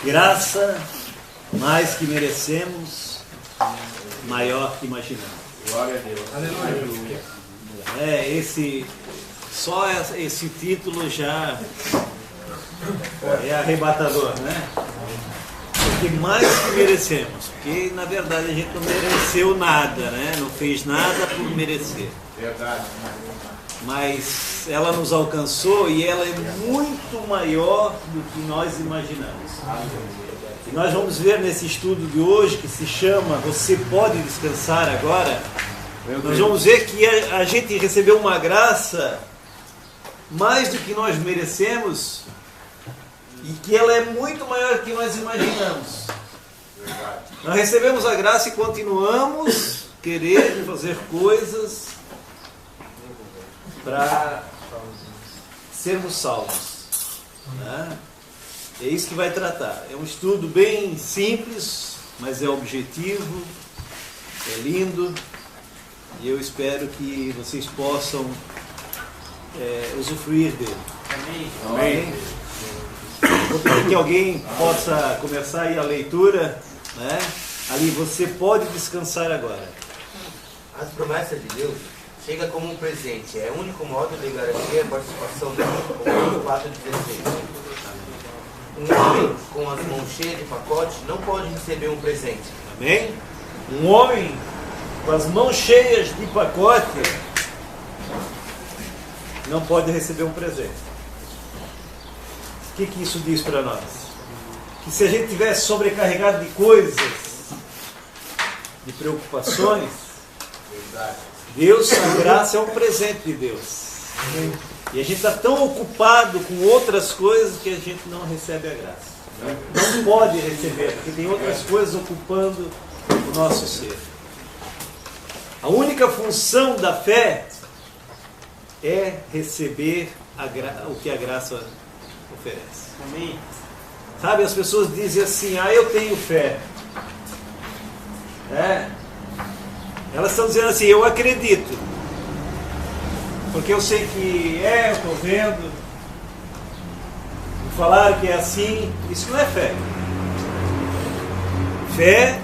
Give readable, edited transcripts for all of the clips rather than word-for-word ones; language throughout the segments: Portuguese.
Graça mais que merecemos, maior que imaginamos. Glória a Deus. Aleluia. Só esse título já é arrebatador, né? Porque mais que merecemos, porque na verdade a gente não mereceu nada, né? Não fez nada por merecer. Verdade. Mas ela nos alcançou e ela é muito maior do que nós imaginamos. E nós vamos ver nesse estudo de hoje, que se chama Você Pode Descansar Agora, nós vamos ver que a gente recebeu uma graça mais do que nós merecemos e que ela é muito maior do que nós imaginamos. Nós recebemos a graça e continuamos querendo fazer coisas para sermos salvos, né? É isso que vai tratar. É um estudo bem simples, mas é objetivo, é lindo, e eu espero que vocês possam usufruir dele. Amém. Amém. Vou pedir que alguém possa começar aí a leitura, né? Ali, você pode descansar agora. As promessas de Deus chegam como um presente. É o único modo de garantir a participação dele, como 4,16. Um homem com as mãos cheias de pacote não pode receber um presente. Amém? Um homem com as mãos cheias de pacote não pode receber um presente. O que isso diz para nós? Que se a gente tivesse sobrecarregado de coisas, de preocupações, Deus, a graça é um presente de Deus. E a gente está tão ocupado com outras coisas que a gente não recebe a graça. Não pode receber, porque tem outras coisas ocupando o nosso ser. A única função da fé é receber o que a graça oferece. Amém. Sabe, as pessoas dizem assim, eu tenho fé. Elas estão dizendo assim, eu acredito. Porque eu sei que eu estou vendo. Me falaram que é assim. Isso não é fé. Fé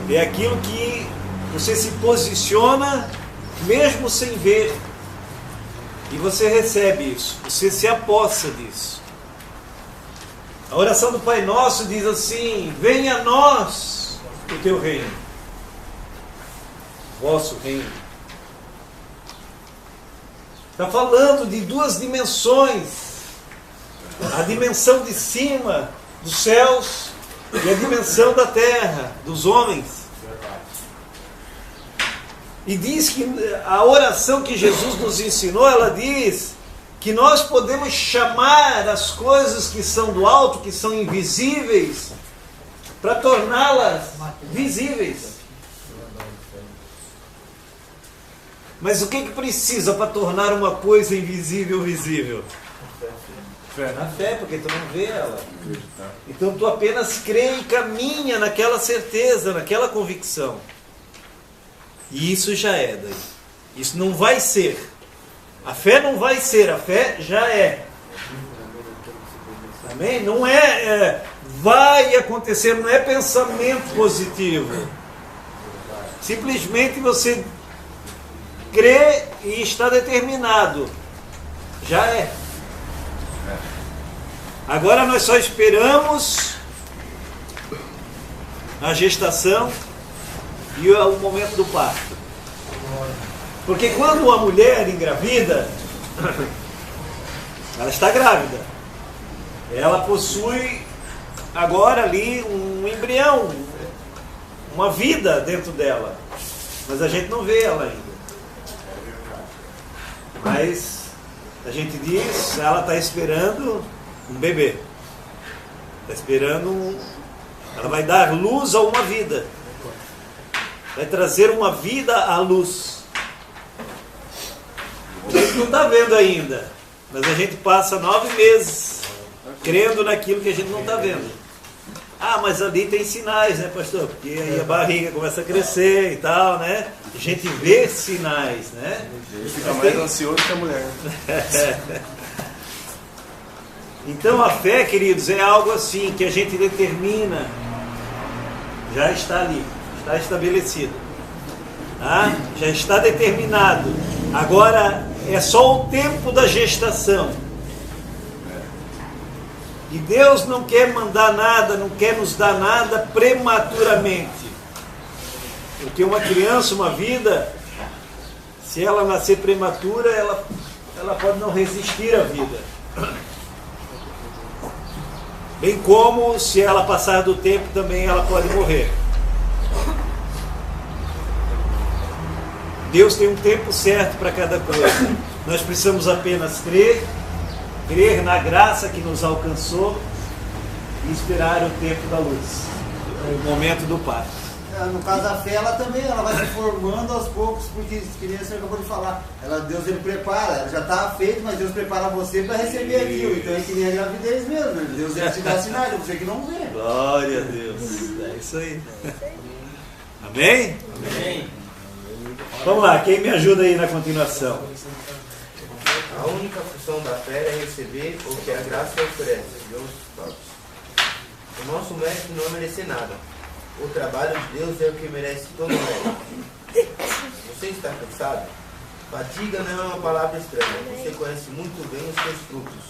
é aquilo que você se posiciona mesmo sem ver. E você recebe isso. Você se apossa disso. A oração do Pai Nosso diz assim, venha a nós o teu reino. Vosso reino. Está falando de duas dimensões. A dimensão de cima, dos céus, e a dimensão da terra, dos homens. E diz que a oração que Jesus nos ensinou, ela diz que nós podemos chamar as coisas que são do alto, que são invisíveis, para torná-las visíveis. Mas o que precisa para tornar uma coisa invisível visível? Fé. A fé, porque tu não vê ela. Então tu apenas crê e caminha naquela certeza, naquela convicção. E isso já é daí. Isso não vai ser. A fé não vai ser, a fé já é. Amém? Não vai acontecer, não é pensamento positivo. Simplesmente você crê e está determinado. Já é. Agora nós só esperamos a gestação e o momento do parto. Porque quando uma mulher engravida, ela está grávida. Ela possui agora ali um embrião, uma vida dentro dela. Mas a gente não vê ela ainda. Mas a gente diz, ela está esperando um bebê. Está esperando ela vai dar luz a uma vida. Vai trazer uma vida à luz. A gente não está vendo ainda, mas a gente passa 9 meses crendo naquilo que a gente não está vendo. Mas ali tem sinais, né, pastor? Porque aí a barriga começa a crescer e tal, né? A gente vê sinais, né? Fica mais ansioso que a mulher. Então a fé, queridos, é algo assim que a gente determina, já está ali, está estabelecido, tá? Já está determinado. Agora é só o tempo da gestação. E Deus não quer mandar nada, não quer nos dar nada prematuramente. Porque uma criança, uma vida, se ela nascer prematura, ela pode não resistir à vida. Bem como, se ela passar do tempo, também ela pode morrer. Deus tem um tempo certo para cada coisa. Nós precisamos apenas crer na graça que nos alcançou e esperar o tempo da luz, o momento do parto. No caso da fé, ela vai se formando aos poucos, porque, que nem você acabou de falar, Deus ele prepara, ela já está feito, mas Deus prepara você para receber aquilo. Então é que nem a gravidez mesmo, né? Deus ele te dá sinais, você que não vê. Glória a Deus, é isso aí. Amém? Amém. Vamos lá, quem me ajuda aí na continuação? A única função da fé é receber o que a graça oferece. O nosso mérito não é merecer nada. O trabalho de Deus é o que merece todo o mérito. Você está cansado? Fadiga não é uma palavra estranha. Você conhece muito bem os seus frutos.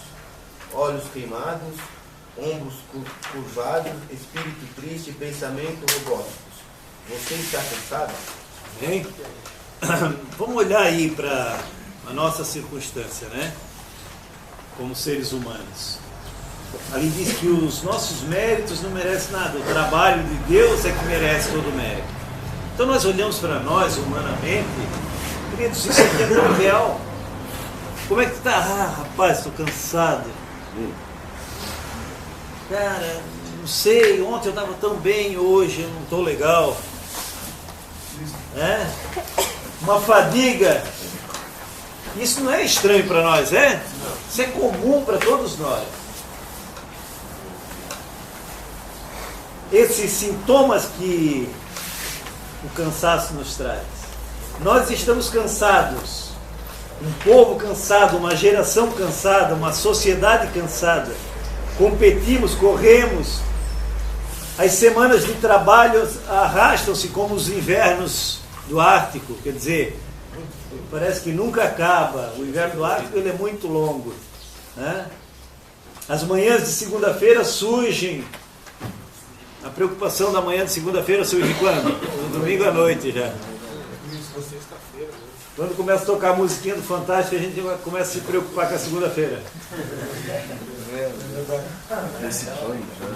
Olhos queimados, ombros curvados, espírito triste, pensamento robóticos. Você está cansado? Amém? Vamos olhar aí para a nossa circunstância, né? Como seres humanos. Ali diz que os nossos méritos não merecem nada. O trabalho de Deus é que merece todo o mérito. Então nós olhamos para nós humanamente, queridos, isso aqui é tão real. Como é que está? Rapaz, estou cansado. Cara, não sei, ontem eu estava tão bem, hoje eu não estou legal. Uma fadiga. Isso não é estranho para nós, é? Isso é comum para todos nós. Esses sintomas que o cansaço nos traz. Nós estamos cansados. Um povo cansado, uma geração cansada, uma sociedade cansada. Competimos, corremos. As semanas de trabalho arrastam-se como os invernos do Ártico. Quer dizer, parece que nunca acaba. O inverno do Ártico ele é muito longo, né? As manhãs de segunda-feira surgem. A preocupação da manhã de segunda-feira surge quando? No domingo à noite já. Quando começa a tocar a musiquinha do Fantástico, a gente começa a se preocupar com a segunda-feira.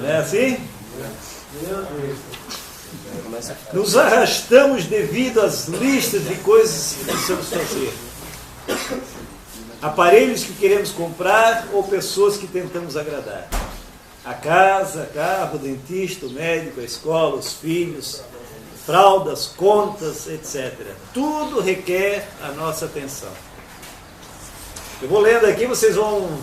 Não é assim? Nos arrastamos devido às listas de coisas que precisamos fazer. Aparelhos que queremos comprar ou pessoas que tentamos agradar. A casa, carro, o dentista, o médico, a escola, os filhos, fraldas, contas, etc. Tudo requer a nossa atenção. Eu vou lendo aqui, vocês vão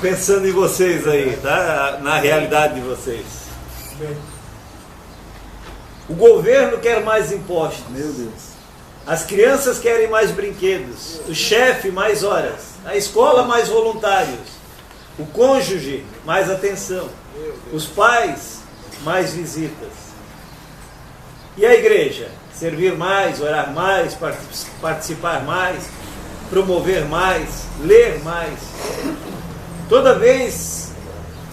pensando em vocês aí, tá? Na realidade de vocês. O governo quer mais impostos. Meu Deus. As crianças querem mais brinquedos. O chefe, mais horas. A escola, mais voluntários. O cônjuge, mais atenção. Os pais, mais visitas. E a igreja? Servir mais, orar mais, participar mais, promover mais, ler mais. Toda vez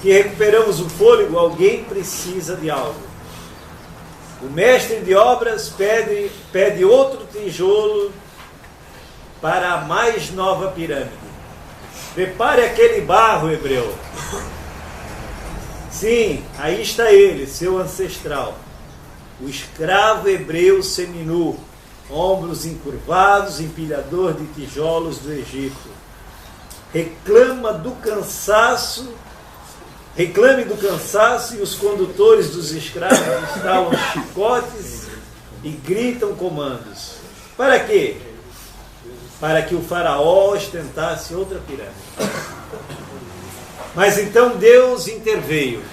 que recuperamos o fôlego, alguém precisa de algo. O mestre de obras pede outro tijolo para a mais nova pirâmide. Prepare aquele barro, hebreu. Sim, aí está ele, seu ancestral. O escravo hebreu seminu, ombros encurvados, empilhador de tijolos do Egito. Reclame do cansaço e os condutores dos escravos instalam chicotes e gritam comandos. Para quê? Para que o faraó ostentasse outra pirâmide. Mas então Deus interveio.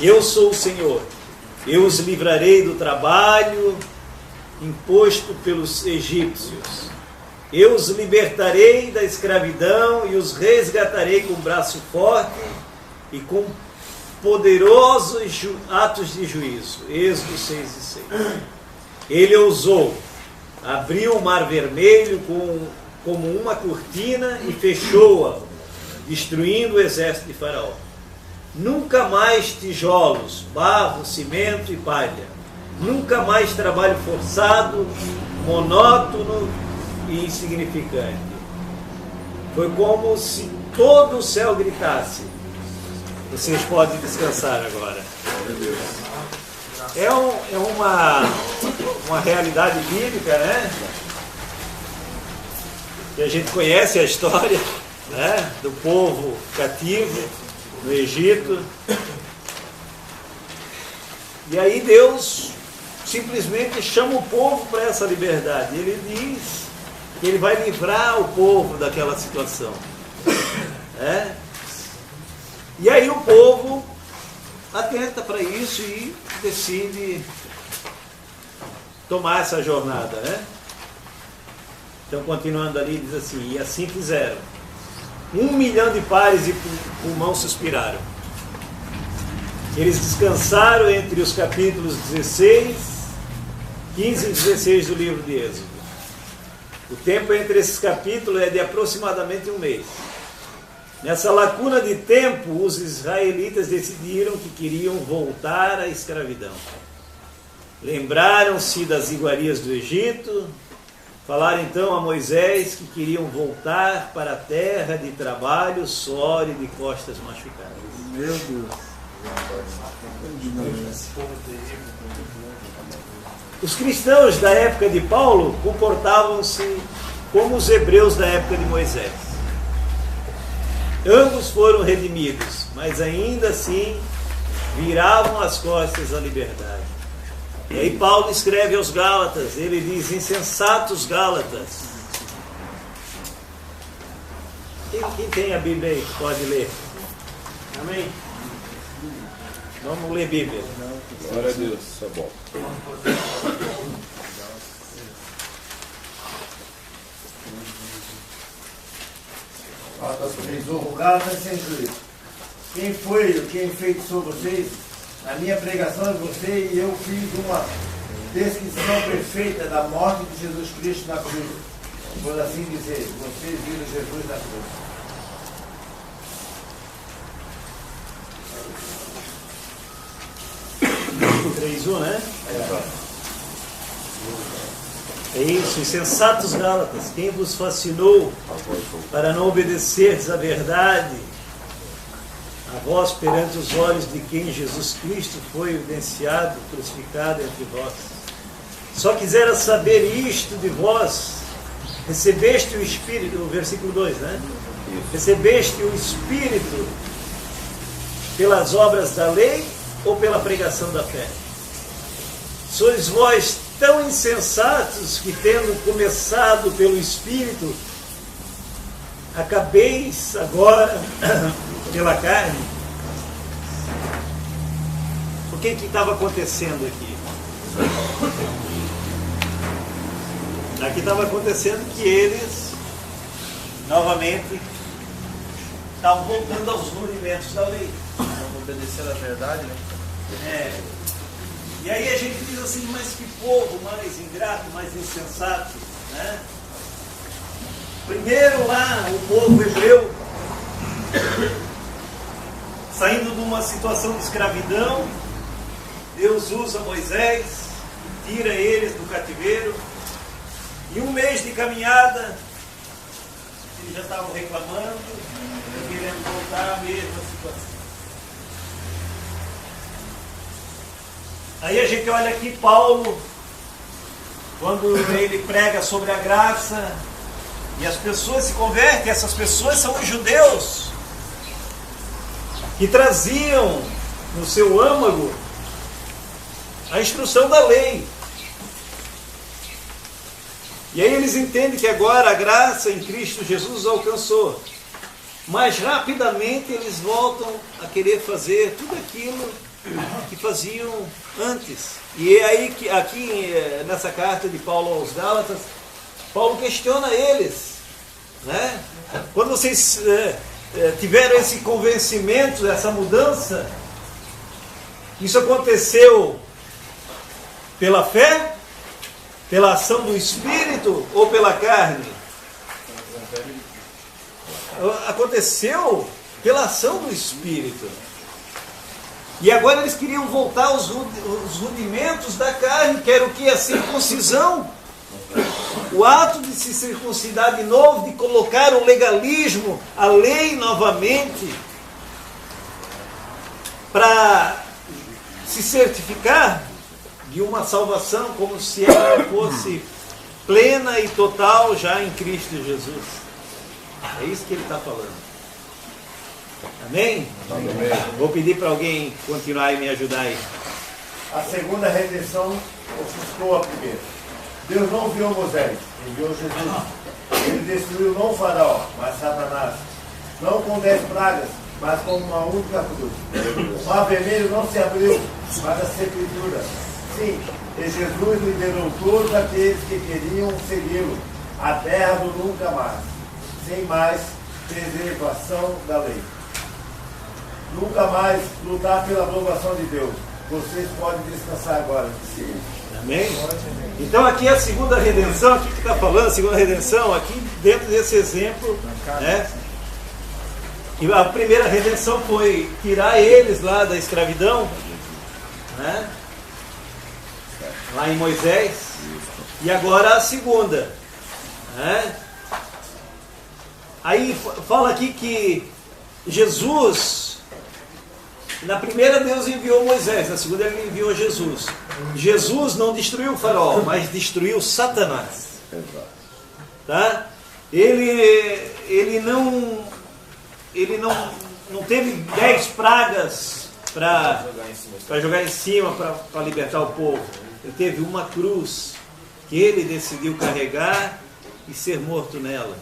Eu sou o Senhor. Eu os livrarei do trabalho imposto pelos egípcios. Eu os libertarei da escravidão e os resgatarei com braço forte e com poderosos atos de juízo. Êxodo 6:6. Ele ousou, abriu o mar vermelho como uma cortina e fechou-a, destruindo o exército de Faraó. Nunca mais tijolos, barro, cimento e palha. Nunca mais trabalho forçado, monótono e insignificante. Foi como se todo o céu gritasse: vocês podem descansar agora. É uma realidade bíblica, né? Que a gente conhece a história, né? Do povo cativo no Egito. E aí Deus simplesmente chama o povo para essa liberdade. Ele diz que ele vai livrar o povo daquela situação. Né? E aí o povo atenta para isso e decide tomar essa jornada, né? Então, continuando ali, diz assim: e assim fizeram. 1 milhão de pares de pulmão suspiraram. Eles descansaram entre os capítulos 16, 15 e 16 do livro de Êxodo. O tempo entre esses capítulos é de aproximadamente um mês. Nessa lacuna de tempo, os israelitas decidiram que queriam voltar à escravidão. Lembraram-se das iguarias do Egito, falaram então a Moisés que queriam voltar para a terra de trabalho, suor e de costas machucadas. Meu Deus. Os cristãos da época de Paulo comportavam-se como os hebreus da época de Moisés. Ambos foram redimidos, mas ainda assim viravam as costas à liberdade. E aí Paulo escreve aos Gálatas, ele diz: insensatos Gálatas. Quem tem a Bíblia aí pode ler? Amém? Vamos ler Bíblia. Glória a Deus, isso é bom. Gálatas 3:1. Gálatas sem juízo. Quem foi o que enfeitiçou vocês? Na minha pregação de você, e eu fiz uma descrição perfeita da morte de Jesus Cristo na cruz. Por assim dizer, vocês viram Jesus na cruz. Né? É isso, insensatos Gálatas, quem vos fascinou para não obedecerdes à verdade, a vós perante os olhos de quem Jesus Cristo foi evidenciado, crucificado entre vós. Só quisera saber isto de vós: recebeste o Espírito, o versículo 2, né? Recebeste o Espírito pelas obras da lei ou pela pregação da fé? Sois vós tão insensatos que, tendo começado pelo Espírito, acabeis agora pela carne? O que estava acontecendo aqui? Aqui estava acontecendo que eles, novamente, estavam voltando aos rudimentos da lei. Não obedecer à verdade, né? É. E aí a gente diz assim: mas que povo mais ingrato, mais insensato, né? Primeiro lá, o povo hebreu, saindo de uma situação de escravidão, Deus usa Moisés, tira eles do cativeiro, e um mês de caminhada, eles já estavam reclamando, querendo voltar à mesma situação. Aí a gente olha aqui Paulo, quando ele prega sobre a graça, e as pessoas se convertem. Essas pessoas são os judeus, que traziam no seu âmago a instrução da lei. E aí eles entendem que agora a graça em Cristo Jesus os alcançou. Mas rapidamente eles voltam a querer fazer tudo aquilo que faziam antes. E é aí que aqui nessa carta de Paulo aos Gálatas, Paulo questiona eles, né? Quando vocês tiveram esse convencimento, essa mudança, isso aconteceu pela fé, pela ação do Espírito ou pela carne? Aconteceu pela ação do Espírito. E agora eles queriam voltar aos rudimentos da carne, que era o que? A circuncisão. O ato de se circuncidar de novo, de colocar o legalismo, a lei novamente, para se certificar de uma salvação, como se ela fosse plena e total já em Cristo Jesus. É isso que ele está falando. Amém? Amém. Vou pedir para alguém continuar e me ajudar aí. A segunda redenção ofuscou a primeira. Deus não enviou Moisés, enviou Jesus. Ele destruiu não o faraó, mas Satanás. Não com 10 pragas, mas com uma única cruz. O mar vermelho não se abriu, mas a sepultura. Sim, e Jesus liberou todos aqueles que queriam segui-lo, a terra do nunca mais, sem mais preservação da lei. Nunca mais lutar pela aprovação de Deus. Vocês podem descansar agora. Sim. Amém? Então aqui a segunda redenção, aqui que está falando, a segunda redenção, aqui dentro desse exemplo, né? E a primeira redenção foi tirar eles lá da escravidão, né? Lá em Moisés. E agora a segunda, né? Aí fala aqui que Jesus, na primeira Deus enviou Moisés, na segunda ele enviou Jesus. Jesus não destruiu o faraó, mas destruiu Satanás. Tá? Ele não teve 10 pragas para jogar em cima, para libertar o povo. Ele teve uma cruz que ele decidiu carregar e ser morto nela.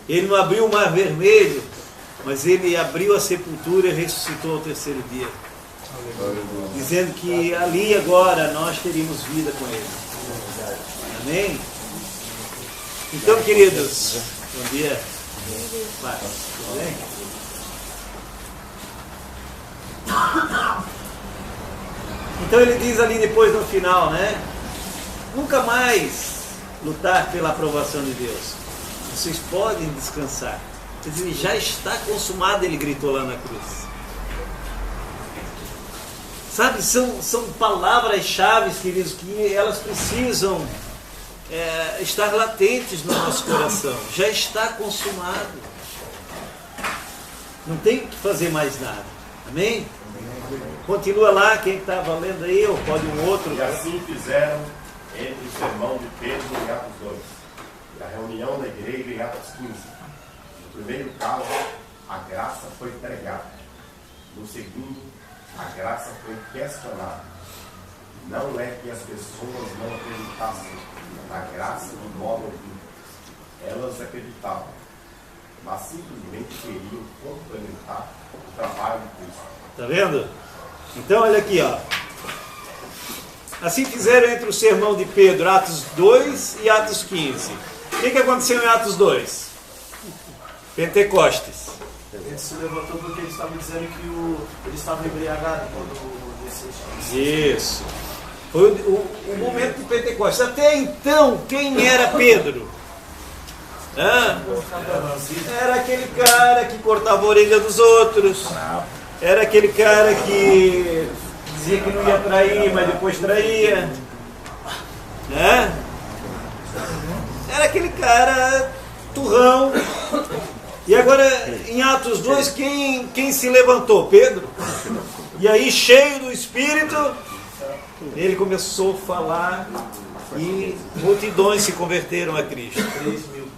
Ele não abriu o mar vermelho, mas ele abriu a sepultura e ressuscitou ao terceiro dia. Dizendo que ali agora nós teríamos vida com ele. Amém? Então, queridos, bom dia. Vai, tudo bem? Então ele diz ali depois no final, né? Nunca mais lutar pela aprovação de Deus. Vocês podem descansar. Quer dizer, já está consumado, ele gritou lá na cruz. Sabe, são palavras-chave, queridos, que elas precisam estar latentes no nosso coração. Já está consumado. Não tem que fazer mais nada. Amém? Continua lá, quem estava lendo aí, ou pode um outro. E assim fizeram entre o sermão de Pedro em Atos 2 e a reunião da igreja em Atos 15. No primeiro caso, a graça foi pregada. No segundo, a graça foi questionada. Não é que as pessoas não acreditassem na graça do modo ouvido. Elas acreditavam, mas simplesmente queriam complementar o trabalho de Cristo. Está vendo? Então, olha aqui, ó. Assim fizeram entre o sermão de Pedro, Atos 2 e Atos 15. O que aconteceu em Atos 2? Pentecostes. Ele se levantou porque eles estavam dizendo que ele estava embriagado quando desceu. Isso. Foi o momento de Pentecostes. Até então, quem era Pedro? Era aquele cara que cortava a orelha dos outros. Era aquele cara que dizia que não ia trair, mas depois traía. Né? Era aquele cara turrão. E agora, em Atos 2, quem se levantou? Pedro. E aí, cheio do Espírito, ele começou a falar e multidões se converteram a Cristo. 3.000.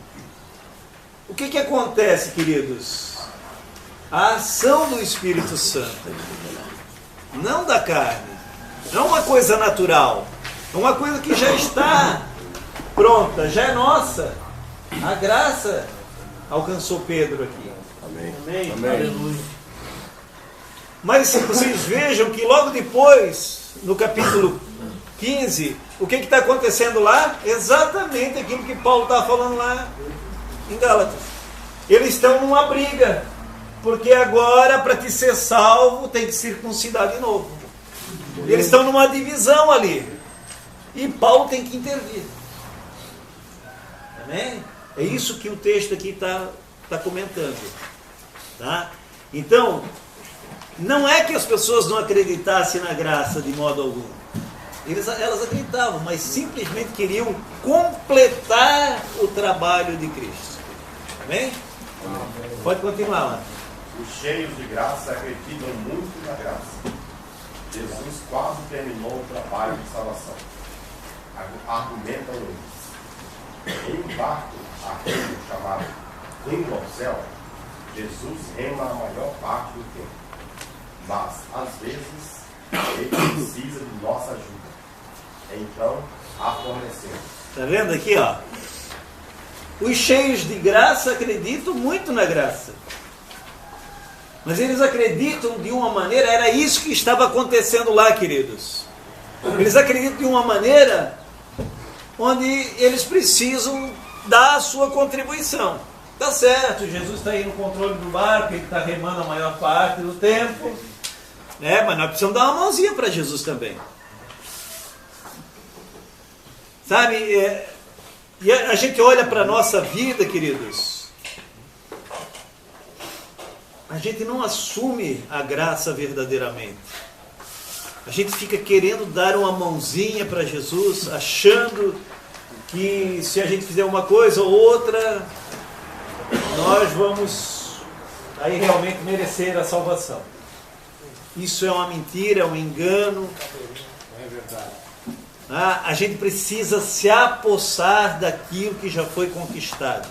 O que acontece, queridos? A ação do Espírito Santo, não da carne, não é uma coisa natural, é uma coisa que já está pronta, já é nossa. A graça alcançou Pedro aqui. Amém. Amém. Amém. Aleluia. Mas vocês vejam que logo depois, no capítulo 15, o que está acontecendo lá? Exatamente aquilo que Paulo está falando lá em Gálatas. Eles estão numa briga, porque agora, para te ser salvo, tem que circuncidar de novo. Eles estão numa divisão ali. E Paulo tem que intervir. Amém? É isso que o texto aqui está comentando. Tá? Então, não é que as pessoas não acreditassem na graça de modo algum. Elas acreditavam, mas simplesmente queriam completar o trabalho de Cristo. Amém? Pode continuar lá. Os cheios de graça acreditam muito na graça. Jesus quase terminou o trabalho de salvação. Argumentam eles. Em um barco arreio chamado Rumo ao Céu, Jesus rema a maior parte do tempo. Mas, às vezes, ele precisa de nossa ajuda. Então, a fornecemos. Está vendo aqui, ó? Os cheios de graça acreditam muito na graça. Mas eles acreditam de uma maneira, era isso que estava acontecendo lá, queridos. Eles acreditam de uma maneira onde eles precisam dar a sua contribuição. Tá certo, Jesus está aí no controle do barco, ele está remando a maior parte do tempo, né? Mas nós precisamos dar uma mãozinha para Jesus também. Sabe, e a gente olha para a nossa vida, queridos, a gente não assume a graça verdadeiramente. A gente fica querendo dar uma mãozinha para Jesus, achando que se a gente fizer uma coisa ou outra, nós vamos aí realmente merecer a salvação. Isso é uma mentira, é um engano. É verdade. A gente precisa se apossar daquilo que já foi conquistado.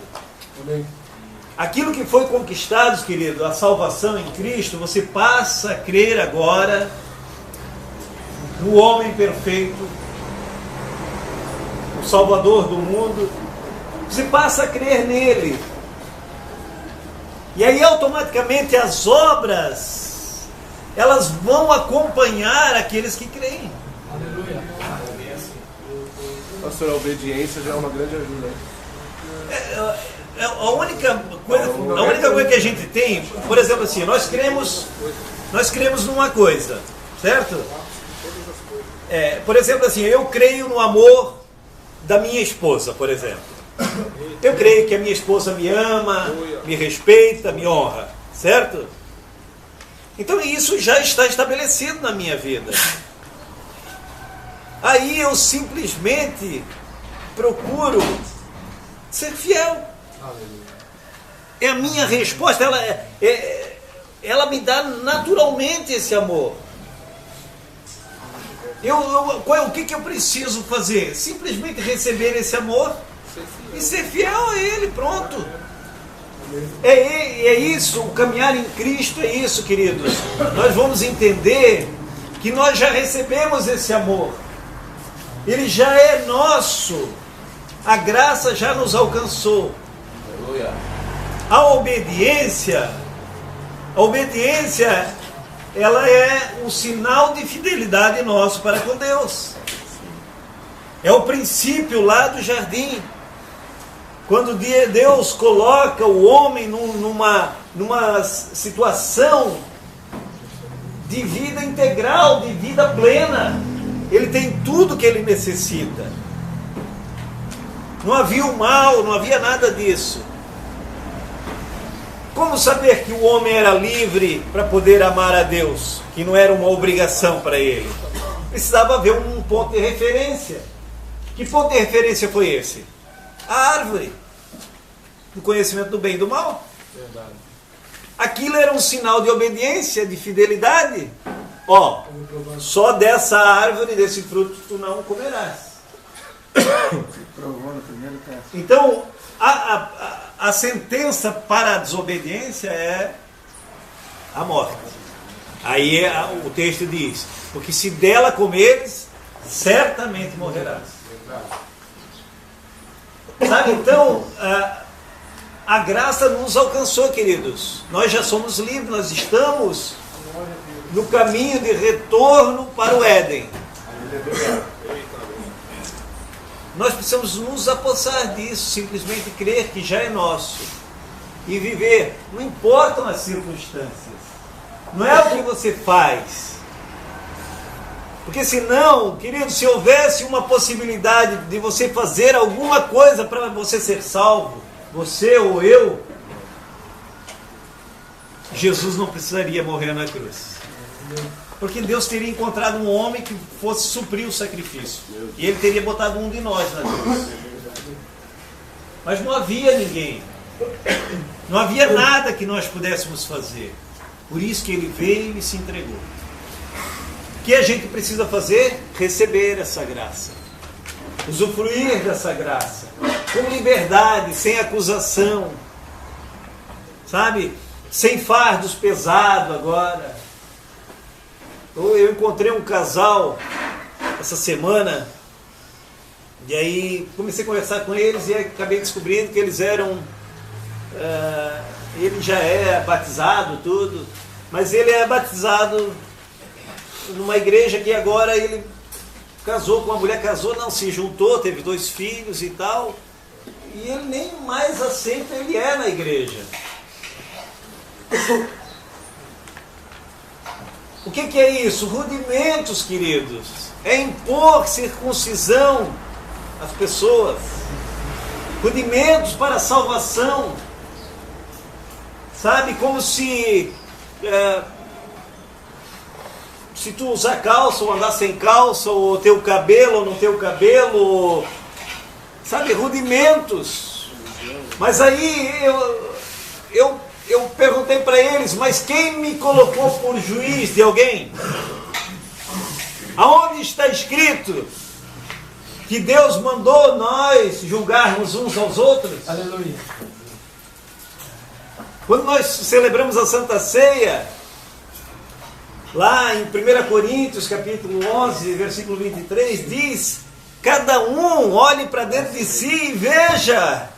Aquilo que foi conquistado, querido, a salvação em Cristo, você passa a crer agora no homem perfeito, o Salvador do mundo. Você passa a crer nele. E aí automaticamente as obras, elas vão acompanhar aqueles que creem. Aleluia. Pastor, a obediência já é uma grande ajuda. A única coisa que a gente tem, por exemplo assim, nós cremos numa coisa, certo? Por exemplo assim, eu creio no amor da minha esposa, por exemplo. Eu creio que a minha esposa me ama, me respeita, me honra, certo? Então isso já está estabelecido na minha vida. Aí eu simplesmente procuro ser fiel. É a minha resposta, ela me dá naturalmente esse amor. O que eu preciso fazer? Simplesmente receber esse amor e ser fiel a Ele, pronto. É isso, o caminhar em Cristo é isso, queridos. Nós vamos entender que nós já recebemos esse amor. Ele já é nosso. A graça já nos alcançou. Aleluia. A obediência, ela é um sinal de fidelidade nosso para com Deus. É o princípio lá do jardim. Quando Deus coloca o homem numa situação de vida integral, de vida plena, ele tem tudo que ele necessita. Não havia o mal, não havia nada disso. Como saber que o homem era livre para poder amar a Deus, que não era uma obrigação para ele? Precisava haver um ponto de referência. Que ponto de referência foi esse? A árvore do conhecimento do bem e do mal. Verdade. Aquilo era um sinal de obediência, de fidelidade. Só dessa árvore, desse fruto, tu não comerás. Então, a sentença para a desobediência é a morte. Aí o texto diz: porque se dela comeres, certamente morrerás. Sabe, então, a graça nos alcançou, queridos. Nós já somos livres, nós estamos no caminho de retorno para o Éden. Nós precisamos nos apossar disso, simplesmente crer que já é nosso e viver. Não importam as circunstâncias, não é o que você faz. Porque senão, querido, se houvesse uma possibilidade de você fazer alguma coisa para você ser salvo, você ou eu, Jesus não precisaria morrer na cruz. Porque Deus teria encontrado um homem que fosse suprir o sacrifício. E Ele teria botado um de nós na cruz. Mas não havia ninguém. Não havia nada que nós pudéssemos fazer. Por isso que Ele veio e se entregou. O que a gente precisa fazer? Receber essa graça. Usufruir dessa graça. Com liberdade, sem acusação. Sabe? Sem fardos pesados agora. Eu encontrei um casal essa semana, e aí comecei a conversar com eles e acabei descobrindo que eles eram... ele já é batizado, tudo, mas ele é batizado numa igreja que agora ele casou com uma mulher, se juntou, teve 2 filhos e tal, e ele nem mais aceita, ele é na igreja. O que é isso? Rudimentos, queridos. É impor circuncisão às pessoas. Rudimentos para a salvação. Sabe, como se tu usar calça ou andar sem calça, ou ter o cabelo ou não ter o cabelo. Sabe, rudimentos. Mas aí eu perguntei para eles, mas quem me colocou por juiz de alguém? Aonde está escrito que Deus mandou nós julgarmos uns aos outros? Aleluia. Quando nós celebramos a Santa Ceia, lá em 1 Coríntios, capítulo 11, versículo 23, diz: cada um olhe para dentro de si e veja,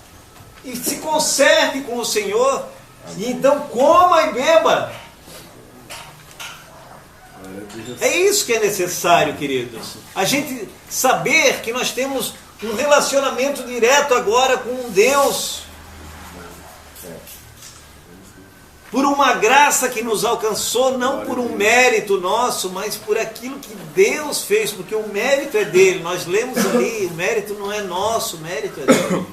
e se conserte com o Senhor. E então coma e beba. É isso que é necessário, queridos. A gente saber que nós temos um relacionamento direto agora com Deus. Por uma graça que nos alcançou, não por um mérito nosso, mas por aquilo que Deus fez, porque o mérito é dele. Nós lemos ali, o mérito não é nosso, o mérito é dele.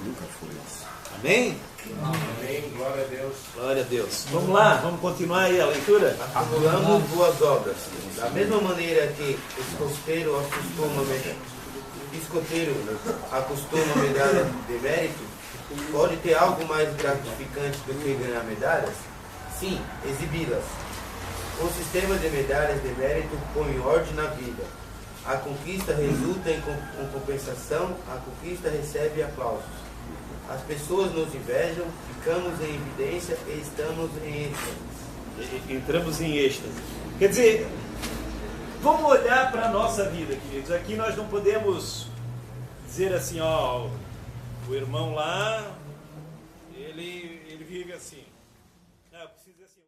Amém? Amém, glória a Deus. Glória a Deus. Vamos lá, vamos continuar aí a leitura? Acumulamos boas obras. Da mesma maneira que escoteiro acostuma medalha de mérito, pode ter algo mais gratificante do que ganhar medalhas? Sim, exibi-las. O sistema de medalhas de mérito põe ordem na vida. A conquista resulta em compensação, a conquista recebe aplausos. As pessoas nos invejam, ficamos em evidência e estamos em êxtase. Entramos em êxtase. Quer dizer, vamos olhar para a nossa vida, queridos. Aqui nós não podemos dizer assim, ó, o irmão lá, ele vive assim. Não, eu preciso assim.